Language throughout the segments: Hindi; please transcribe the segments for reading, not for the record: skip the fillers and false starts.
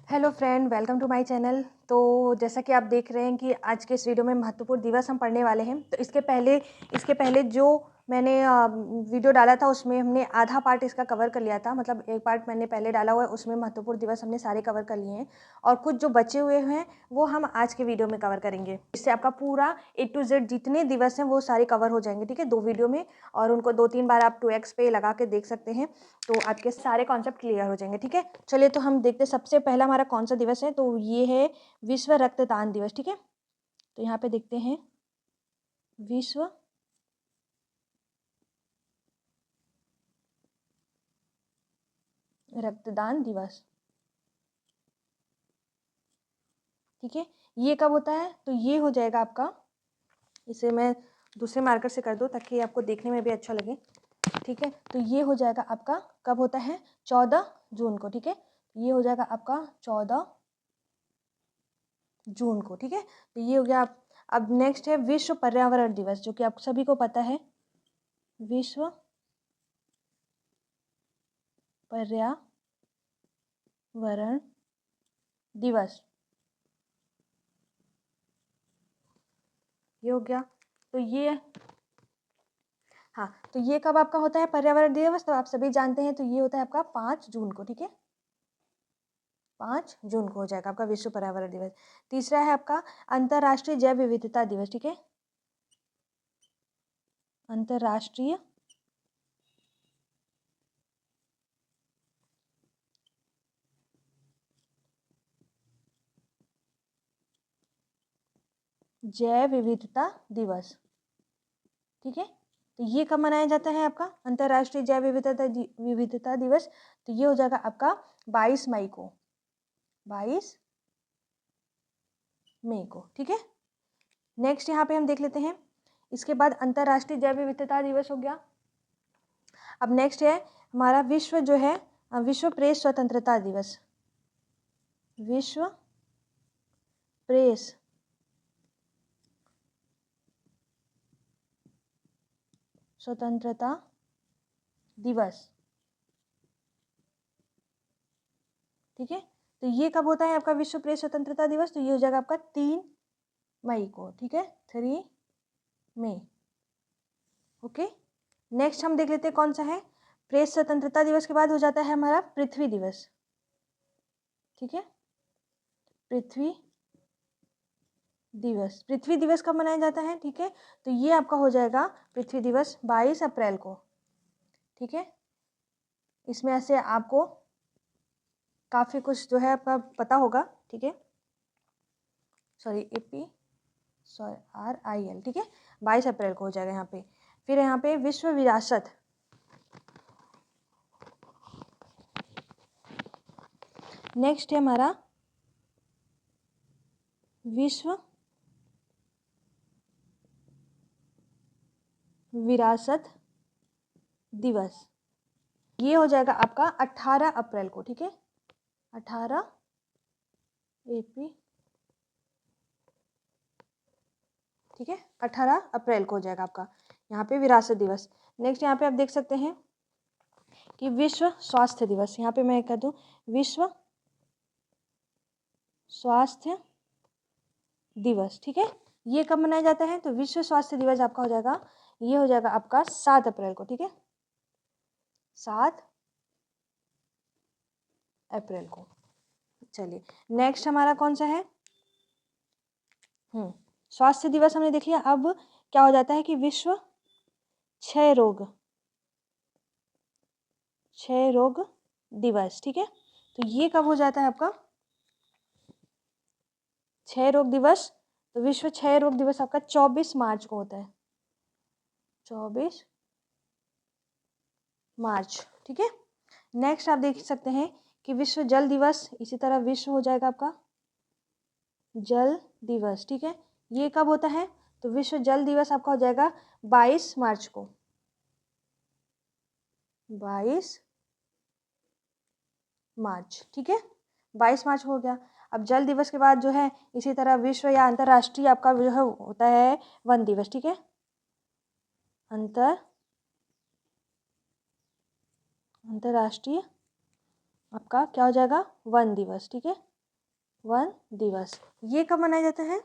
Hello friend, welcome to my channel. तो जैसा कि आप देख रहे हैं कि आज के इस वीडियो में महत्वपूर्ण दिवस हम पढ़ने वाले हैं। तो इसके पहले जो मैंने वीडियो डाला था उसमें हमने आधा पार्ट इसका कवर कर लिया था। मतलब एक पार्ट मैंने पहले डाला हुआ है, उसमें महत्वपूर्ण दिवस हमने सारे कवर कर लिए हैं और कुछ जो बचे हुए हैं वो हम आज के वीडियो में कवर करेंगे। इससे आपका पूरा A to Z जितने दिवस हैं वो सारे कवर हो जाएंगे, ठीक है, 2 वीडियो में। और उनको 2-3 बार आप 2x पे लगा के देख सकते हैं, तो आपके सारे कॉन्सेप्ट क्लियर हो जाएंगे, ठीक है। चलिए तो हम देखते हैं सबसे पहला हमारा कौन सा दिवस है। तो ये है विश्व रक्तदान दिवस, ठीक है। तो यहाँ पे देखते हैं विश्व रक्तदान दिवस, ठीक है। ये कब होता है? तो ये हो जाएगा आपका, इसे मैं दूसरे मार्कर से कर दूँ ताकि आपको देखने में भी अच्छा लगे, ठीक है। तो ये हो जाएगा आपका, कब होता है? 14 जून को, ठीक है। ये हो जाएगा आपका 14 जून को, ठीक है। तो ये हो गया आप। अब नेक्स्ट है विश्व पर्यावरण दिवस, जो कि आप सभी को पता है, विश्व पर्यावरण दिवस, ये हो गया। तो ये, हाँ, तो ये कब आपका होता है पर्यावरण दिवस? तो आप सभी जानते हैं, तो ये होता है आपका 5 जून को, ठीक है। 5 जून को हो जाएगा आपका विश्व पर्यावरण दिवस। तीसरा है आपका अंतर्राष्ट्रीय जैव विविधता दिवस, ठीक है। अंतर्राष्ट्रीय जैव विविधता दिवस, ठीक है। तो ये कब मनाया जाता है आपका अंतर्राष्ट्रीय जैव विविधता दिवस? तो ये हो जाएगा आपका 22 मई को, 22 मई को, ठीक है। नेक्स्ट यहाँ पे हम देख लेते हैं, इसके बाद अंतर्राष्ट्रीय जैव विविधता दिवस हो गया। अब नेक्स्ट है हमारा विश्व जो है विश्व प्रेस स्वतंत्रता दिवस, विश्व प्रेस स्वतंत्रता दिवस, ठीक है। तो ये कब होता है आपका विश्व प्रेस स्वतंत्रता दिवस? तो ये हो जाएगा आपका 3 मई को, ठीक है, 3 मई, ओके। नेक्स्ट हम देख लेते हैं कौन सा है। प्रेस स्वतंत्रता दिवस के बाद हो जाता है हमारा पृथ्वी दिवस, ठीक है। पृथ्वी दिवस, पृथ्वी दिवस कब मनाया जाता है? ठीक है, तो ये आपका हो जाएगा पृथ्वी दिवस 22 अप्रैल को, ठीक है। इसमें ऐसे आपको काफ़ी कुछ जो है आपका पता होगा, ठीक है। सॉरी, APRIL, ठीक है। 22 अप्रैल को हो जाएगा यहाँ पे। फिर यहाँ पे विश्व विरासत, नेक्स्ट है हमारा विश्व विरासत दिवस, ये हो जाएगा आपका 18 अप्रैल को, ठीक है। 18 AP, ठीक है, 18 अप्रैल को हो जाएगा आपका यहाँ पे विरासत दिवस। नेक्स्ट यहाँ पे आप देख सकते हैं कि विश्व स्वास्थ्य दिवस, यहाँ पे मैं कह दूँ विश्व स्वास्थ्य दिवस, ठीक है। ये कब मनाया जाता है? तो विश्व स्वास्थ्य दिवस आपका हो जाएगा, ये हो जाएगा आपका 7 अप्रैल को, ठीक है, 7 अप्रैल को। चलिए नेक्स्ट हमारा कौन सा है? स्वास्थ्य दिवस हमने देख लिया। अब क्या हो जाता है कि विश्व क्षय रोग दिवस, ठीक है। तो ये कब हो जाता है आपका क्षय रोग दिवस? तो विश्व क्षय रोग दिवस आपका 24 मार्च को होता है, 24 मार्च, ठीक है। नेक्स्ट आप देख सकते हैं कि विश्व जल दिवस, इसी तरह विश्व हो जाएगा आपका जल दिवस, ठीक है। ये कब होता है? तो विश्व जल दिवस आपका हो जाएगा 22 मार्च को, 22 मार्च, ठीक है, 22 मार्च हो गया। अब जल दिवस के बाद जो है इसी तरह विश्व या अंतर्राष्ट्रीय आपका जो है होता है वन दिवस, ठीक है। अंतर्राष्ट्रीय आपका क्या हो जाएगा? वन दिवस, ठीक है। वन दिवस। ये कब मनाया जाता है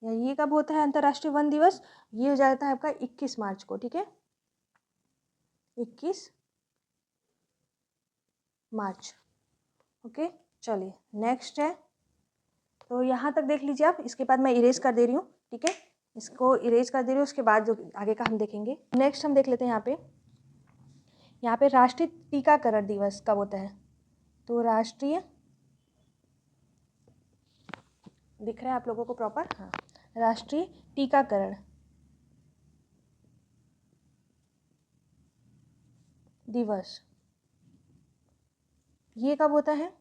या ये कब होता है अंतर्राष्ट्रीय वन दिवस? ये हो जाता है आपका 21 मार्च को, ठीक है, 21 मार्च। ओके, चलिए नेक्स्ट है, तो यहाँ तक देख लीजिए आप, इसके बाद मैं इरेज कर दे रही हूँ, ठीक है, इसको इरेज कर दे रही हूँ, उसके बाद जो आगे का हम देखेंगे। नेक्स्ट हम देख लेते हैं यहाँ पे राष्ट्रीय टीकाकरण दिवस कब होता है? तो राष्ट्रीय, दिख रहा है आप लोगों को प्रॉपर? हाँ, राष्ट्रीय टीकाकरण दिवस ये कब होता है?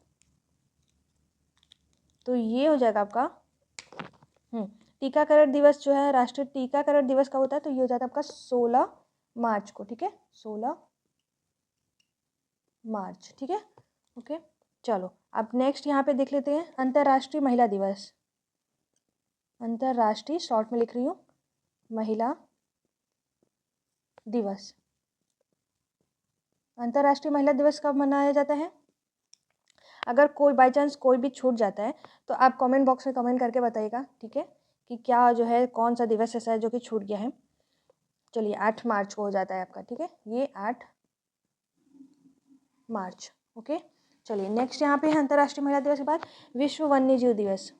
तो ये हो जाएगा आपका टीकाकरण दिवस जो है, राष्ट्रीय टीकाकरण दिवस कब होता है? तो ये हो जाता है आपका 16 मार्च को, ठीक है, 16 मार्च, ठीक है। ओके, चलो अब नेक्स्ट यहाँ पे देख लेते हैं अंतर्राष्ट्रीय महिला दिवस। अंतर्राष्ट्रीय, शॉर्ट में लिख रही हूँ, महिला दिवस। अंतर्राष्ट्रीय महिला दिवस कब मनाया जाता है? अगर कोई बाई चांस कोई भी छूट जाता है तो आप कमेंट बॉक्स में कमेंट करके बताइएगा, ठीक है, कि क्या जो है, कौन सा दिवस ऐसा है जो कि छूट गया है। चलिए 8 मार्च को हो जाता है आपका, ठीक है, ये 8 मार्च। ओके, चलिए नेक्स्ट यहाँ पे है अंतर्राष्ट्रीय महिला दिवस के बाद विश्व वन्यजीव दिवस।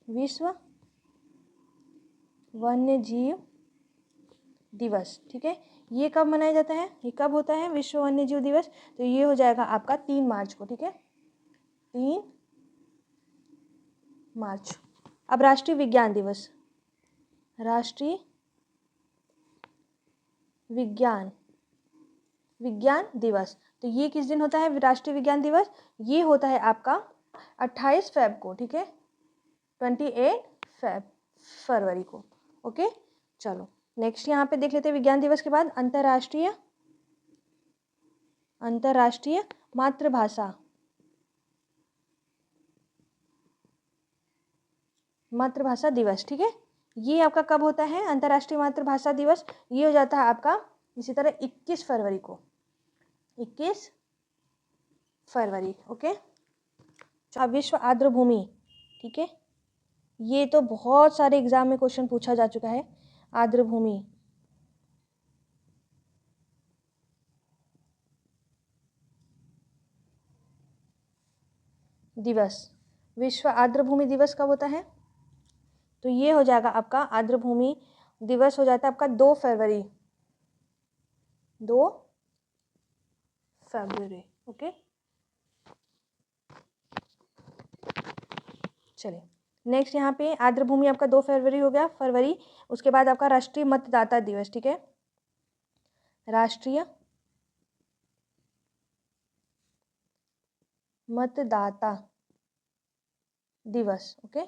विश्व वन्यजीव दिवस, ठीक है, ये कब मनाया जाता है? ये कब होता है विश्व वन्यजीव दिवस? तो ये हो जाएगा आपका 3 मार्च को, ठीक है, 3 मार्च। अब राष्ट्रीय विज्ञान दिवस, राष्ट्रीय विज्ञान दिवस, तो ये किस दिन होता है राष्ट्रीय विज्ञान दिवस? ये होता है आपका 28 फेब को, ठीक है, 28 फरवरी को। ओके, चलो नेक्स्ट यहाँ पे देख लेते हैं विज्ञान दिवस के बाद अंतर्राष्ट्रीय मातृभाषा दिवस, ठीक है, ये आपका कब होता है अंतर्राष्ट्रीय मातृभाषा दिवस? ये हो जाता है आपका इसी तरह 21 फरवरी को, 21 फरवरी। ओके, विश्व आर्द्र भूमि, ठीक है, ये तो बहुत सारे एग्जाम में क्वेश्चन पूछा जा चुका है। आर्द्र भूमि दिवस, विश्व आर्द्र भूमि दिवस कब होता है? तो ये हो जाएगा आपका आर्द्र भूमि दिवस हो जाता है आपका 2 फरवरी, 2 फरवरी। ओके, चलिए नेक्स्ट यहाँ पे आर्द्र भूमि आपका 2 फरवरी हो गया, फरवरी। उसके बाद आपका राष्ट्रीय मतदाता दिवस, ठीक है, राष्ट्रीय मतदाता दिवस। ओके,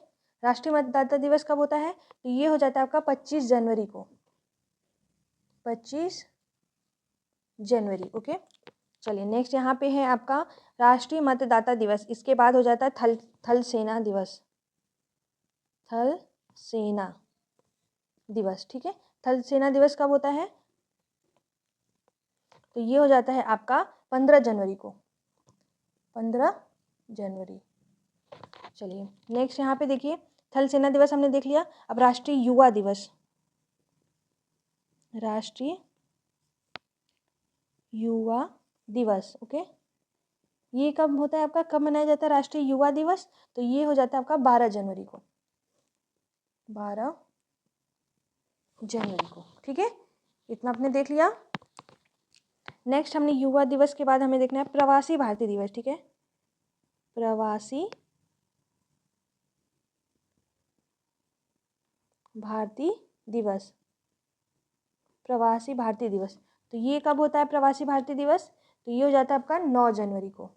राष्ट्रीय मतदाता दिवस कब होता है? तो ये हो जाता है आपका 25 जनवरी को, 25 जनवरी। ओके, चलिए नेक्स्ट यहाँ पे है आपका राष्ट्रीय मतदाता दिवस, इसके बाद हो जाता है थल सेना दिवस, थल सेना दिवस, ठीक है, थल सेना दिवस कब होता है? तो ये हो जाता है आपका 15 जनवरी को, 15 जनवरी। चलिए नेक्स्ट यहाँ पे देखिए थल सेना दिवस हमने देख लिया। अब राष्ट्रीय युवा दिवस, राष्ट्रीय युवा दिवस। ओके, ये कब होता है आपका, कब मनाया जाता है राष्ट्रीय युवा दिवस? तो ये हो जाता है आपका 12 जनवरी को, 12 जनवरी को, ठीक है, इतना आपने देख लिया। नेक्स्ट हमने युवा दिवस के बाद हमें देखना है प्रवासी भारतीय दिवस, ठीक है, प्रवासी भारतीय दिवस, प्रवासी भारतीय दिवस। तो ये कब होता है प्रवासी भारतीय दिवस? तो ये हो जाता है आपका 9 जनवरी को,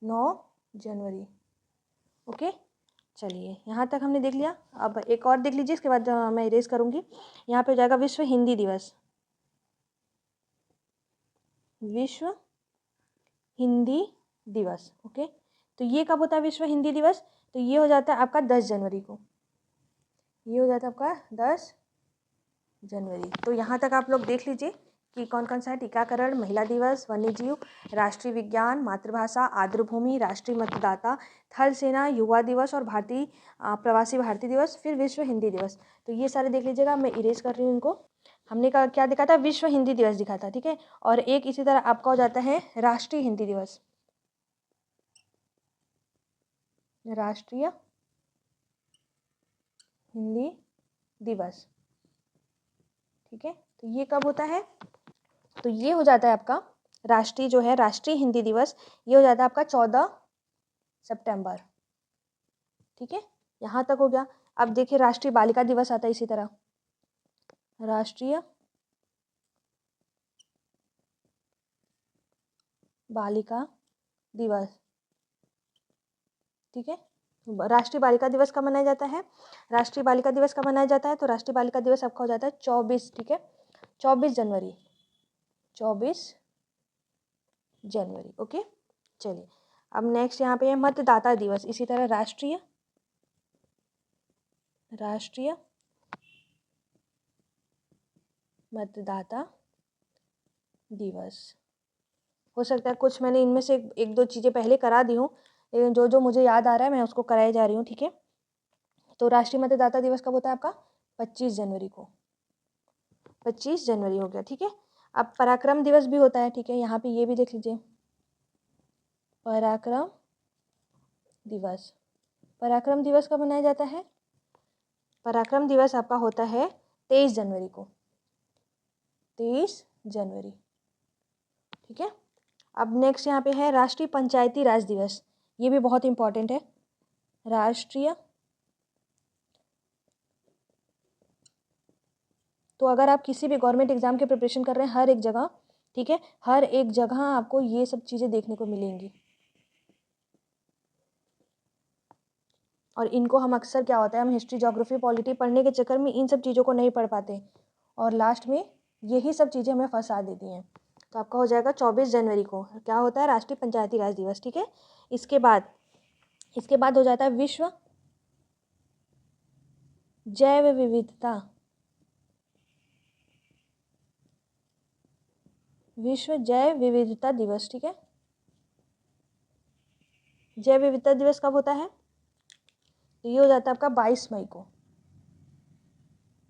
9 जनवरी। ओके, चलिए यहाँ तक हमने देख लिया। अब एक और देख लीजिए, इसके बाद मैं इरेज करूँगी। यहाँ पे हो जाएगा विश्व हिंदी दिवस, विश्व हिंदी दिवस। ओके, तो ये कब होता है विश्व हिंदी दिवस? तो ये हो जाता है आपका 10 जनवरी को, ये हो जाता है आपका 10 जनवरी। तो यहाँ तक आप लोग देख लीजिए कि कौन कौन सा है? टीकाकरण, महिला दिवस, वन्यजीव, राष्ट्रीय विज्ञान, मातृभाषा, आर्द्रभूमि, राष्ट्रीय मतदाता, थल सेना, युवा दिवस और भारतीय प्रवासी भारतीय दिवस, फिर विश्व हिंदी दिवस। तो ये सारे देख लीजिएगा, मैं इरेज कर रही हूँ इनको। हमने का क्या दिखा था? विश्व हिंदी दिवस दिखा था, ठीक है। और एक इसी तरह आपका हो जाता है राष्ट्रीय हिंदी दिवस, राष्ट्रीय हिंदी दिवस, ठीक है। तो ये कब होता है? तो ये हो जाता है आपका राष्ट्रीय जो है राष्ट्रीय हिंदी दिवस, ये हो जाता है आपका 14 सितंबर, ठीक है। यहाँ तक हो गया। अब देखिए राष्ट्रीय बालिका दिवस आता है इसी तरह, राष्ट्रीय बालिका दिवस, ठीक है। राष्ट्रीय बालिका दिवस कब मनाया जाता है? राष्ट्रीय बालिका दिवस कब मनाया जाता है? तो राष्ट्रीय बालिका दिवस आपका हो जाता है 24, ठीक है, 24 जनवरी, 24 जनवरी, ओके। चलिए अब नेक्स्ट यहाँ पे है मतदाता दिवस, इसी तरह राष्ट्रीय मतदाता दिवस। हो सकता है कुछ मैंने इनमें से एक दो चीज़ें पहले करा दी हूँ, लेकिन जो जो मुझे याद आ रहा है मैं उसको कराई जा रही हूँ, ठीक है। तो राष्ट्रीय मतदाता दिवस कब होता है आपका? 25 जनवरी को, 25 जनवरी हो गया, ठीक है। अब पराक्रम दिवस भी होता है, ठीक है, यहाँ पे ये भी देख लीजिए, पराक्रम दिवस। पराक्रम दिवस कब मनाया जाता है? पराक्रम दिवस आपका होता है 23 जनवरी को, 23 जनवरी, ठीक है। अब नेक्स्ट यहाँ पे है राष्ट्रीय पंचायती राज दिवस, ये भी बहुत इंपॉर्टेंट है, राष्ट्रीय। तो अगर आप किसी भी गवर्नमेंट एग्जाम के प्रिपरेशन कर रहे हैं, हर एक जगह, ठीक है, हर एक जगह आपको ये सब चीज़ें देखने को मिलेंगी। और इनको हम अक्सर क्या होता है, हम हिस्ट्री, ज्योग्राफी, पॉलिटी पढ़ने के चक्कर में इन सब चीज़ों को नहीं पढ़ पाते और लास्ट में यही सब चीज़ें हमें फंसा देती हैं। तो आपका हो जाएगा 24 जनवरी को क्या होता है? राष्ट्रीय पंचायती राज दिवस, ठीक है। इसके बाद हो जाता है विश्व जैव विविधता, विश्व जैव विविधता दिवस, ठीक है। जैव विविधता दिवस कब होता है? तो ये हो जाता है आपका 22 मई को,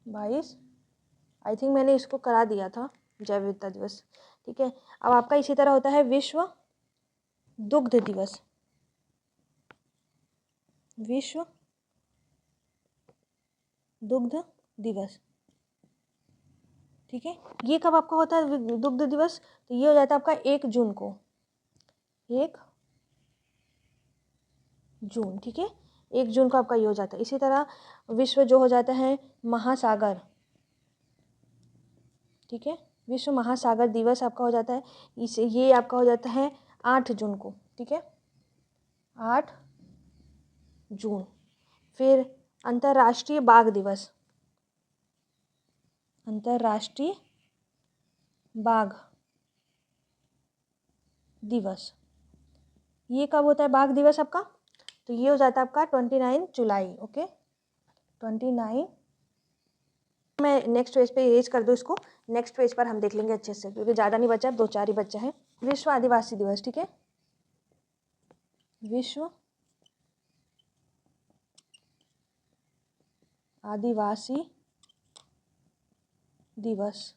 22, आई थिंक मैंने इसको करा दिया था, जैव विविधता दिवस, ठीक है। अब आपका इसी तरह होता है विश्व दुग्ध दिवस, विश्व दुग्ध दिवस, ठीक है। ये कब आपका होता है दुग्ध दिवस? तो ये हो जाता है आपका 1 जून को, 1 जून, ठीक है, 1 जून को आपका ये हो जाता है। इसी तरह विश्व जो हो जाता है महासागर, ठीक है, विश्व महासागर दिवस आपका हो जाता है, इसे ये आपका हो जाता है 8 जून को, ठीक है, 8 जून। फिर अंतर्राष्ट्रीय बाघ दिवस, अंतर्राष्ट्रीय बाघ दिवस, ये कब होता है बाघ दिवस आपका? तो ये हो जाता है आपका 29 जुलाई, ओके, 29। मैं नेक्स्ट पेज पे इरेज कर दूँ इसको, नेक्स्ट पेज पर हम देख लेंगे अच्छे से, क्योंकि ज़्यादा नहीं बचा, 2-4 ही बचा है। विश्व आदिवासी दिवस, ठीक है, विश्व आदिवासी दिवस,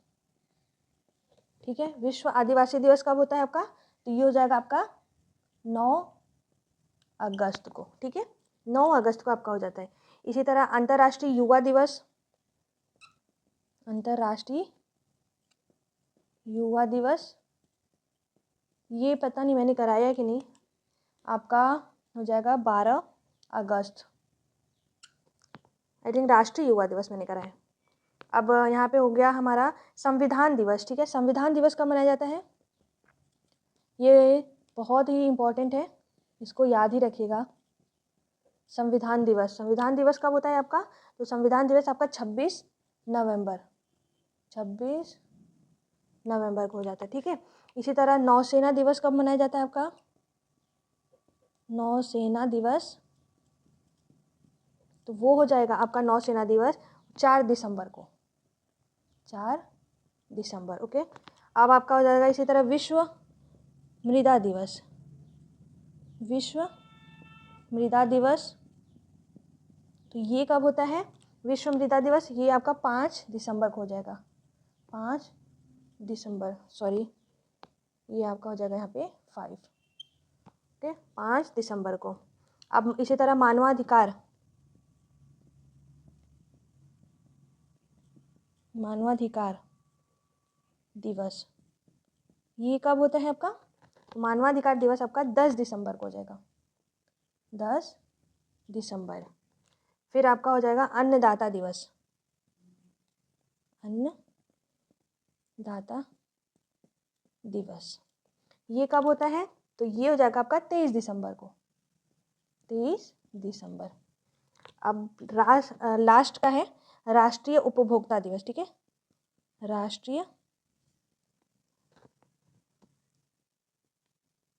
ठीक है। विश्व आदिवासी दिवस कब होता है आपका? तो ये हो जाएगा आपका 9 अगस्त को, ठीक है, 9 अगस्त को आपका हो जाता है। इसी तरह अंतर्राष्ट्रीय युवा दिवस, अंतर्राष्ट्रीय युवा दिवस, ये पता नहीं मैंने कराया कि नहीं, आपका हो जाएगा 12 अगस्त, आई थिंक राष्ट्रीय युवा दिवस मैंने करा है। अब यहाँ पे हो गया हमारा संविधान दिवस, ठीक है। संविधान दिवस कब मनाया जाता है? ये बहुत ही इम्पोर्टेंट है, इसको याद ही रखिएगा। संविधान दिवस कब होता है आपका? तो संविधान दिवस आपका 26 नवंबर, 26 नवंबर को हो जाता है, ठीक है। इसी तरह नौसेना दिवस कब मनाया जाता है आपका? नौसेना दिवस, तो वो हो जाएगा आपका नौसेना दिवस 4 दिसंबर को, 4 दिसंबर, ओके। अब आपका हो जाएगा इसी तरह विश्व मृदा दिवस। विश्व मृदा दिवस, तो ये कब होता है विश्व मृदा दिवस? ये आपका 5 दिसंबर को हो जाएगा। 5 दिसंबर, सॉरी ये आपका हो जाएगा यहाँ पे 5, ओके, 5 दिसंबर को। अब इसी तरह मानवाधिकार दिवस, ये कब होता है आपका? मानवाधिकार दिवस आपका 10 दिसंबर को हो जाएगा, 10 दिसंबर। फिर आपका हो जाएगा अन्नदाता दिवस। अन्नदाता दिवस, ये कब होता है? तो ये हो जाएगा आपका 23 दिसंबर को, 23 दिसंबर। अब लास्ट का है राष्ट्रीय उपभोक्ता दिवस, ठीक है, राष्ट्रीय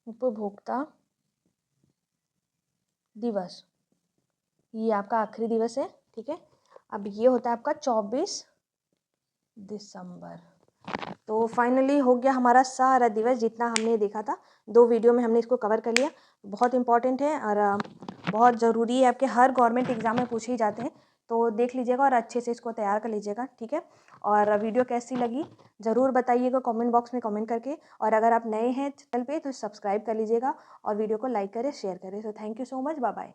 उपभोक्ता दिवस, ये आपका आखिरी दिवस है, ठीक है। अब ये होता है आपका 24 दिसंबर। तो फाइनली हो गया हमारा सारा दिवस जितना हमने देखा था। 2 वीडियो में हमने इसको कवर कर लिया। बहुत इंपॉर्टेंट है और बहुत ज़रूरी है, आपके हर गवर्नमेंट एग्जाम में पूछे ही जाते हैं, तो देख लीजिएगा और अच्छे से इसको तैयार कर लीजिएगा, ठीक है। और वीडियो कैसी लगी ज़रूर बताइएगा कमेंट बॉक्स में कमेंट करके, और अगर आप नए हैं चैनल पे तो सब्सक्राइब कर लीजिएगा और वीडियो को लाइक करें, शेयर करें। So thank you so much, bye bye.